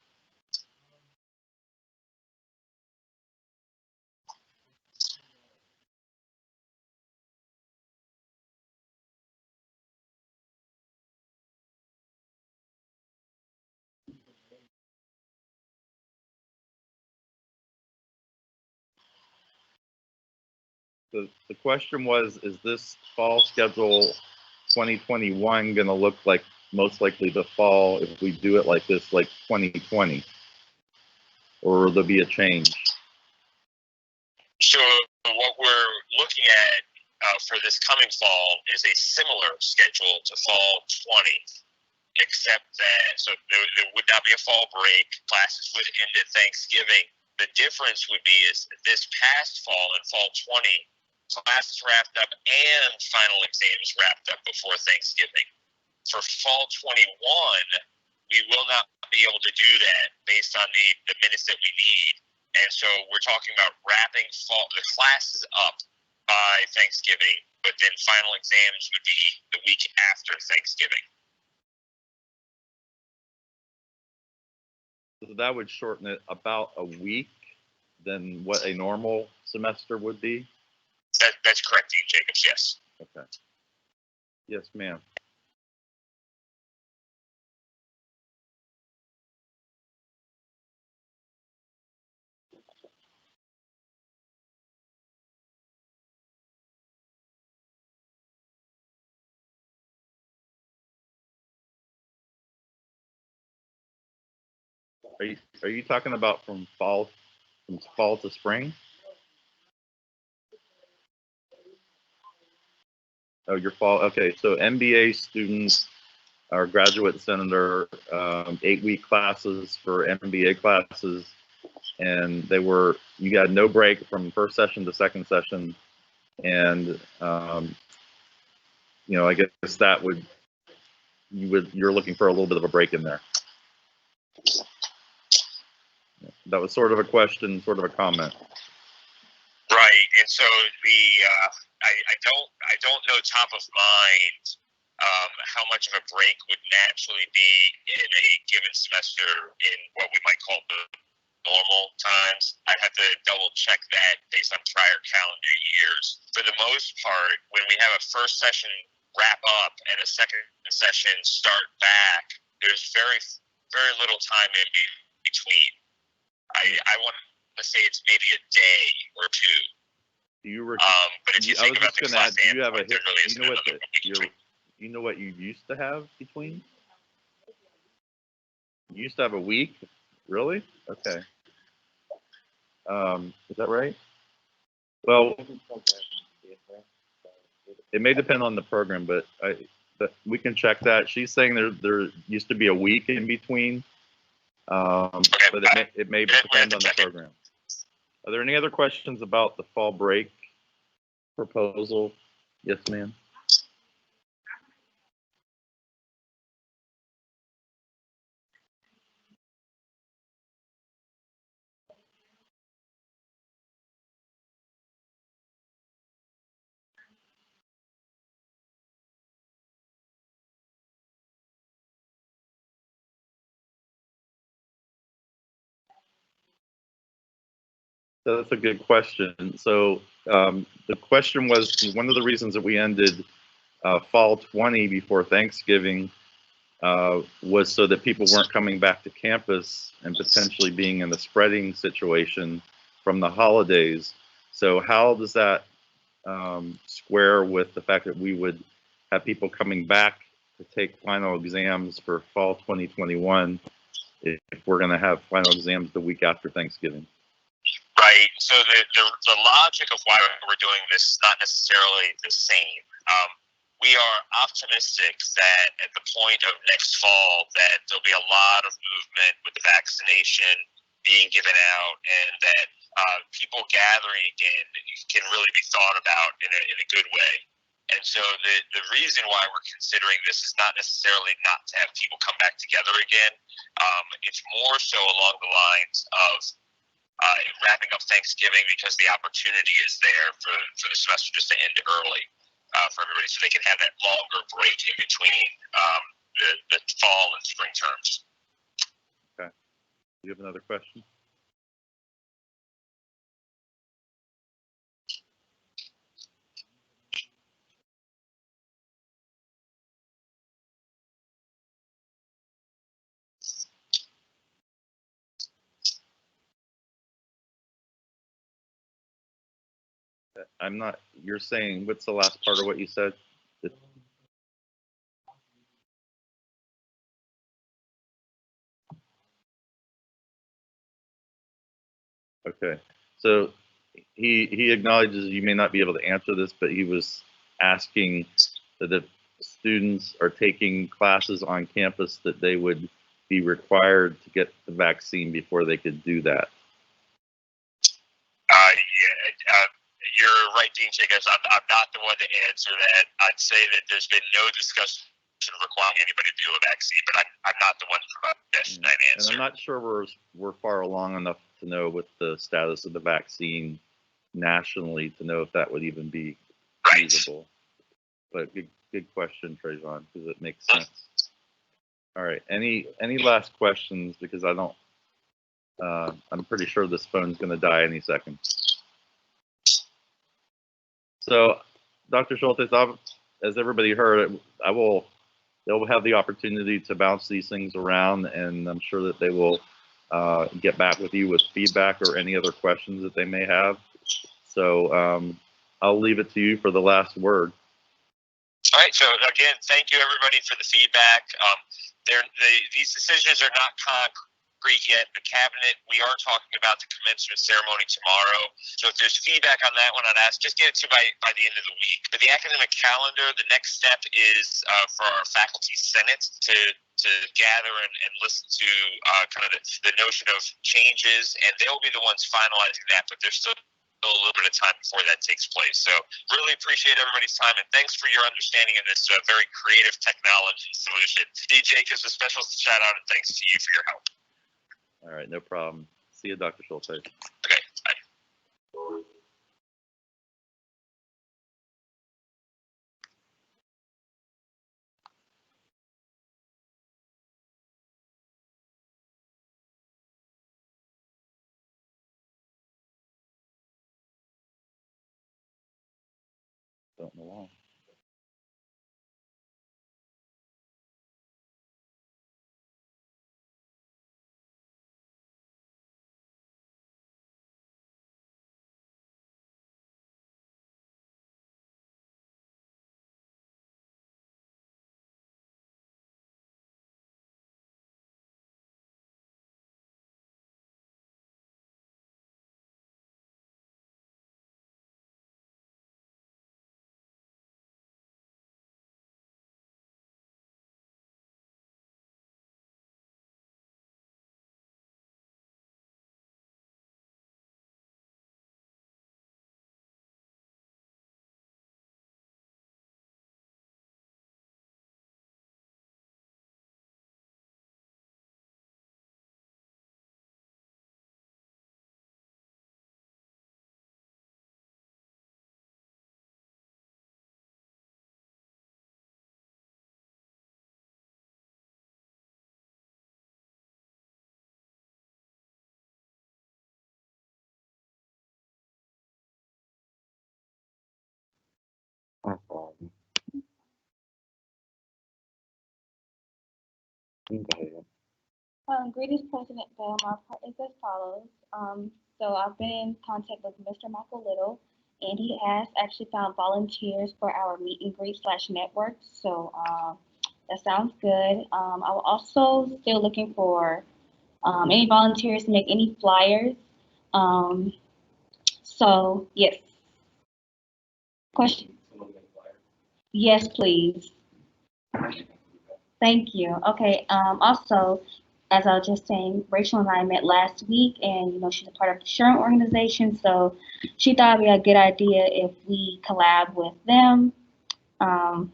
The question was, is this fall schedule 2021 going to look like most likely the fall if we do it like this, like 2020? Or will there be a change? So what we're looking at for this coming fall is a similar schedule to fall 20, except that there would not be a fall break. Classes would end at Thanksgiving. The difference would be is this past fall in fall 20, classes wrapped up and final exams wrapped up before Thanksgiving. For fall 21, we will not be able to do that based on the minutes that we need. And so we're talking about wrapping the classes up by Thanksgiving, but then final exams would be the week after Thanksgiving. So that would shorten it about a week than what a normal semester would be? That's correct, Dean Jacobs, yes. Okay. Yes, ma'am. Are you talking about from fall to spring? Oh, your fall. Okay, so MBA students are graduate senator, 8-week classes for MBA classes, and you got no break from first session to second session, and I guess that you're looking for a little bit of a break in there. That was sort of a question, sort of a comment. Right, and so I don't know top of mind how much of a break would naturally be in a given semester in what we might call the normal times. I'd have to double check that based on prior calendar years. For the most part, when we have a first session wrap up and a second session start back, there's very little time in between. I want to say it's maybe a day or two. But if you think about the class standpoint, there really isn't another week. You know what you used to have between? You used to have a week? Really? Okay. Is that right? Well, it may depend on the program, but we can check that. She's saying there used to be a week in between, but it may depend on the program. Are there any other questions about the fall break proposal? Yes, ma'am. So that's a good question. So the question was, one of the reasons that we ended fall 20 before Thanksgiving was so that people weren't coming back to campus and potentially being in the spreading situation from the holidays. So how does that square with the fact that we would have people coming back to take final exams for fall 2021 if we're going to have final exams the week after Thanksgiving? Right. So the logic of why we're doing this is not necessarily the same. We are optimistic that at the point of next fall that there'll be a lot of movement with the vaccination being given out, and that people gathering again can really be thought about in a good way. And so the reason why we're considering this is not necessarily not to have people come back together again. It's more so along the lines of wrapping up Thanksgiving, because the opportunity is there for the semester just to end early for everybody, so they can have that longer break in between the fall and spring terms. Okay. Do you have another question? I'm not, you're saying, what's the last part of what you said? Okay, so he acknowledges you may not be able to answer this, but he was asking that if students are taking classes on campus, that they would be required to get the vaccine before they could do that. You're right, Dean Jacobs. I'm not the one to answer that. I'd say that there's been no discussion requiring anybody to do a vaccine, but I'm not the one to provide that answer. And I'm not sure we're far along enough to know what the status of the vaccine nationally to know if that would even be feasible. But good question, Trajan, because it makes sense. All right, any last questions? Because I don't, I'm pretty sure this phone's going to die any second. So, Dr. Schulthesis, as everybody heard, they'll have the opportunity to bounce these things around, and I'm sure that they will get back with you with feedback or any other questions that they may have. So I'll leave it to you for the last word. All right. So again, thank you everybody for the feedback. These decisions are not concrete yet. The cabinet, we are talking about the commencement ceremony tomorrow. So if there's feedback on that one, I'd ask just get it to by the end of the week. For the academic calendar, the next step is for our faculty senate to gather and listen to kind of the notion of changes, and they'll be the ones finalizing that, but there's still a little bit of time before that takes place. So really appreciate everybody's time, and thanks for your understanding in this very creative technology solution. D. Jacobs, a special shout out and thanks to you for your help. All right, no problem. See you, Dr. Schulthesis. Okay, bye. Don't know why. You go ahead. Greetings, President Bell. My part is as follows. So I've been in contact with Mr. Michael Little, and he has actually found volunteers for our meet and greet / network. So that sounds good. I'm also still looking for any volunteers to make any flyers. So yes. Question? Yes, please. Thank you. Okay. Also, as I was just saying, Rachel and I met last week, and she's a part of the Sherm organization, so she thought it'd be a good idea if we collab with them. I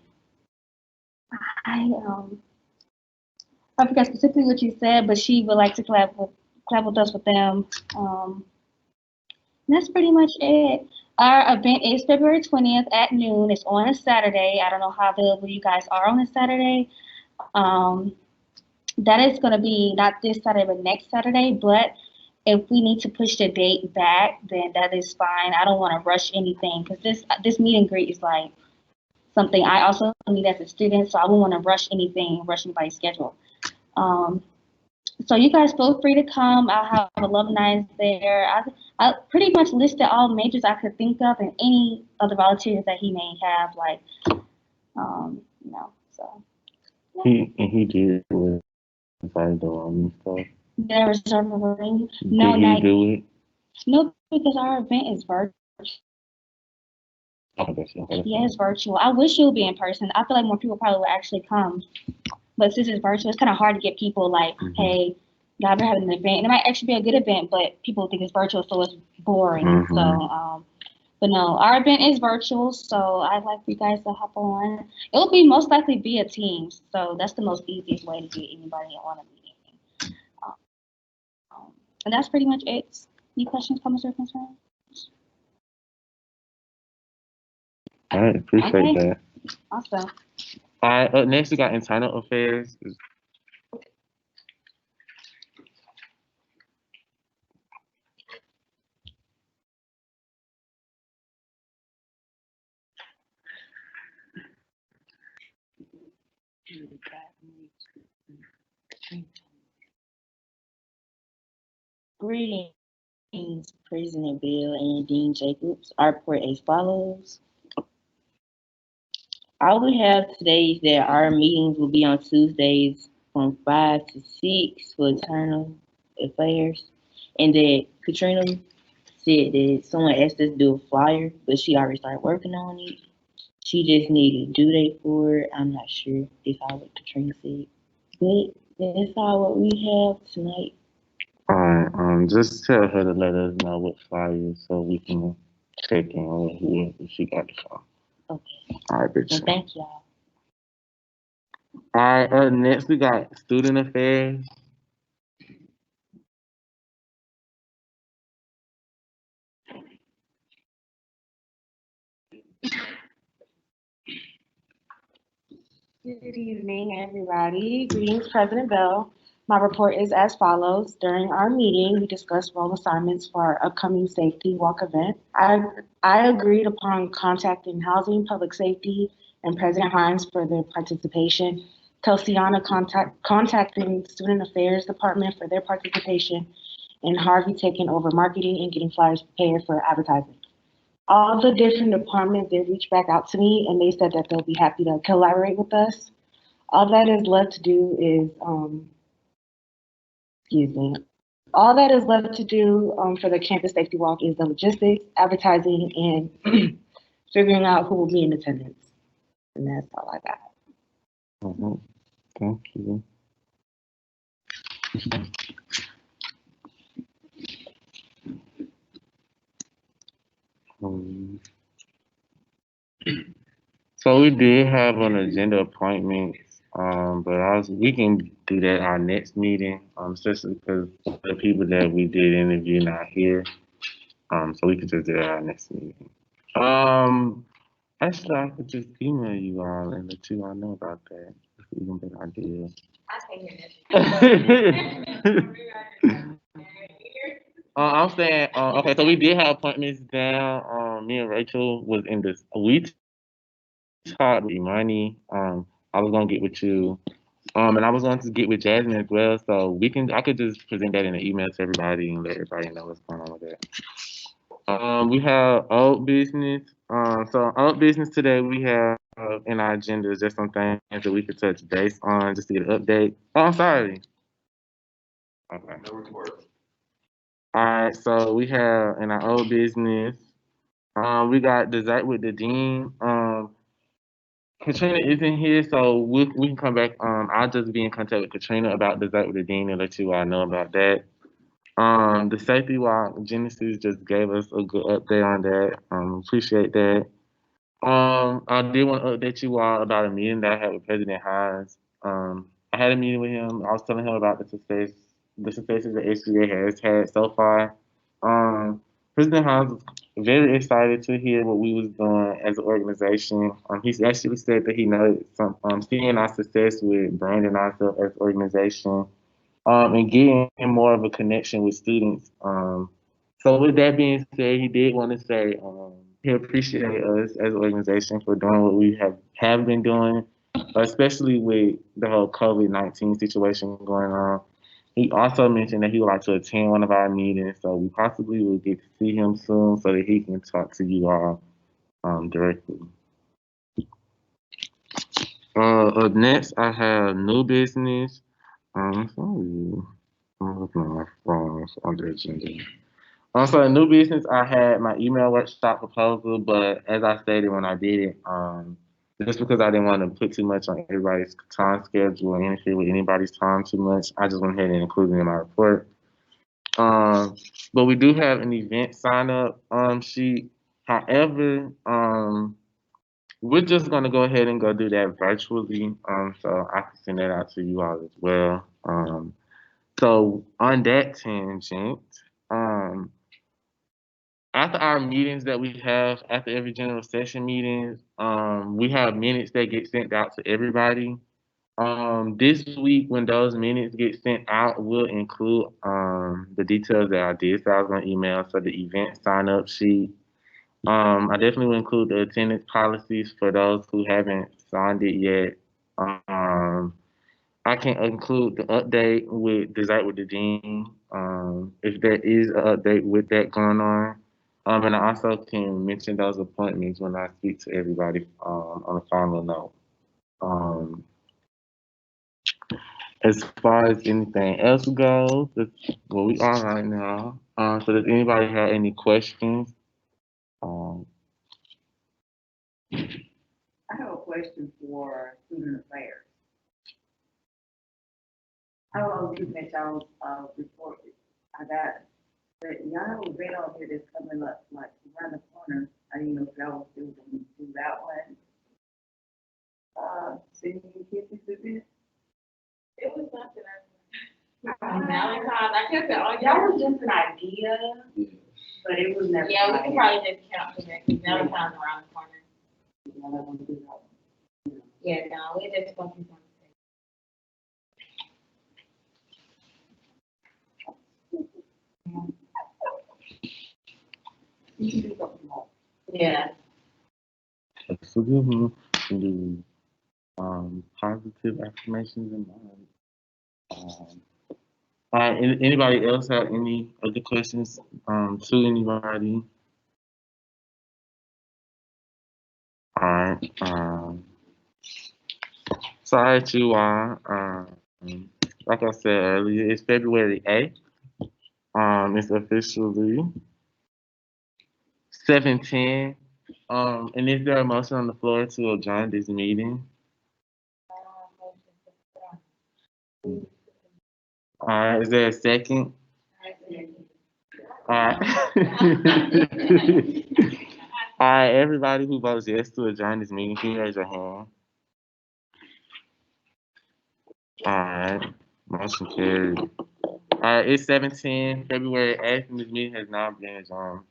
forgot specifically what you said, but she would like to collab with us with them. That's pretty much it. Our event is February 20th at noon. It's on a Saturday. I don't know how available you guys are on a Saturday. That is going to be not this Saturday, but next Saturday. But if we need to push the date back, then that is fine. I don't want to rush anything because this meet and greet is like something I also need as a student, so I wouldn't want to rush anybody's schedule. So you guys feel free to come. I'll have alumni there. I pretty much listed all majors I could think of and any other volunteers that he may have, so. He did with and stuff. The reserve room? No, did he do it? No, because our event is virtual. Okay. Yeah, it's virtual. I wish it would be in person. I feel like more people probably would actually come. But since it's virtual, it's kind of hard to get people like, hey, God, we're having an event. And it might actually be a good event, but people think it's virtual, so it's boring. So, but no, our event is virtual, so I'd like for you guys to hop on. It will be most likely via Teams, so that's the most easiest way to get anybody on a meeting. And that's pretty much it. Any questions, comments, or concerns? All right, appreciate that. Awesome. All right, up next we got internal affairs. Greetings, President Bill and Dean Jacobs. Our report as follows. All we have today is that our meetings will be on Tuesdays from 5 to 6 for internal affairs, and that Katrina said that someone asked us to do a flyer, but she already started working on it. She just needed a due date for it. I'm not sure if all what Katrina said, but that's all what we have tonight. All right, just tell her to let us know what flyer so we can check in with whoever she got the file. Okay. All right, bitch. Well, thank y'all. All right, next we got student affairs. Good evening, everybody. Greetings, President Bell. My report is as follows. During our meeting, we discussed role assignments for our upcoming safety walk event. I agreed upon contacting Housing, Public Safety, and President Hines for their participation. Telsiana contacting Student Affairs Department for their participation, and Harvey taking over marketing and getting flyers prepared for advertising. All the different departments did reach back out to me, and they said that they'll be happy to collaborate with us. All that is left to do is, all that is left to do for the campus safety walk is the logistics, advertising, and figuring out who will be in attendance. And that's all I got. Thank you. So we did have an agenda appointment, but we can do that our next meeting, especially because the people that we did interview not here. So we can just do that our next meeting. Actually, I could just email you all and let you all know about that. It's an even better idea. I'm saying, okay, so we did have appointments down. Me and Rachel was we talked with money. I was gonna get with you And I was going to get with Jasmine as well, so I could just present that in an email to everybody and let everybody know what's going on with that. We have old business. So old business today, we have in our agenda is just some things that we could touch base on just to get an update. Oh, I'm sorry. Okay. No report. All right, so we have in our old business, we got dessert with the dean. Katrina isn't here, so we can come back. I'll just be in contact with Katrina about dessert with the dean and let you all know about that. The safety walk, Genesis just gave us a good update on that. Appreciate that. I did want to update you all about a meeting that I had with President Hines. I had a meeting with him. I was telling him about the successes that SGA has had so far. President Hines was very excited to hear what we was doing as an organization. He's actually said that he noticed some seeing our success with branding ourselves as an organization, and getting more of a connection with students. So with that being said, he did want to say he appreciated us as an organization for doing what we have been doing, especially with the whole COVID-19 situation going on. He also mentioned that he would like to attend one of our meetings, so we possibly will get to see him soon so that he can talk to you all directly. Up next, I have new business. Sorry. I'm looking at my phone on the agenda. So in new business, I had my email workshop proposal, but as I stated when I did it, just because I didn't want to put too much on everybody's time schedule and interfere with anybody's time too much, I just went ahead and included it in my report. But we do have an event sign up sheet. However, we're just gonna go ahead and go do that virtually. So I can send that out to you all as well. So on that tangent, after our meetings that we have, after every general session meeting, we have minutes that get sent out to everybody. This week, when those minutes get sent out, we'll include the details that I did. So I was gonna email, so the event sign up sheet. I definitely will include the attendance policies for those who haven't signed it yet. I can include the update with Dessert with the Dean, if there is an update with that going on. And I also can mention those appointments when I speak to everybody on a final note. As far as anything else goes, that's where we are right now. So does anybody have any questions? I have a question for student affairs. I was looking at y'all's report. I got, but y'all have a event on here that's coming up like around the corner. I didn't know if y'all was still gonna do that one. Senior Kids event. It was something Valentine's. I kept it on. That was just an idea, but it was never. Yeah, we could probably just count the next Valentine's around the corner. Yeah, no, we just focus on yeah. Forgive me for the positive affirmations in mind. Anybody else have any other questions to anybody? All right. Sorry to you all. Like I said earlier, it's February 8th. It's officially 7:10. And is there a motion on the floor to adjourn this meeting? All right, is there a second? All right. All right, everybody who votes yes to adjourn this meeting, can you raise your hand? All right, motion carried. All right, it's 7:10, February 8th, and this meeting has now been adjourned.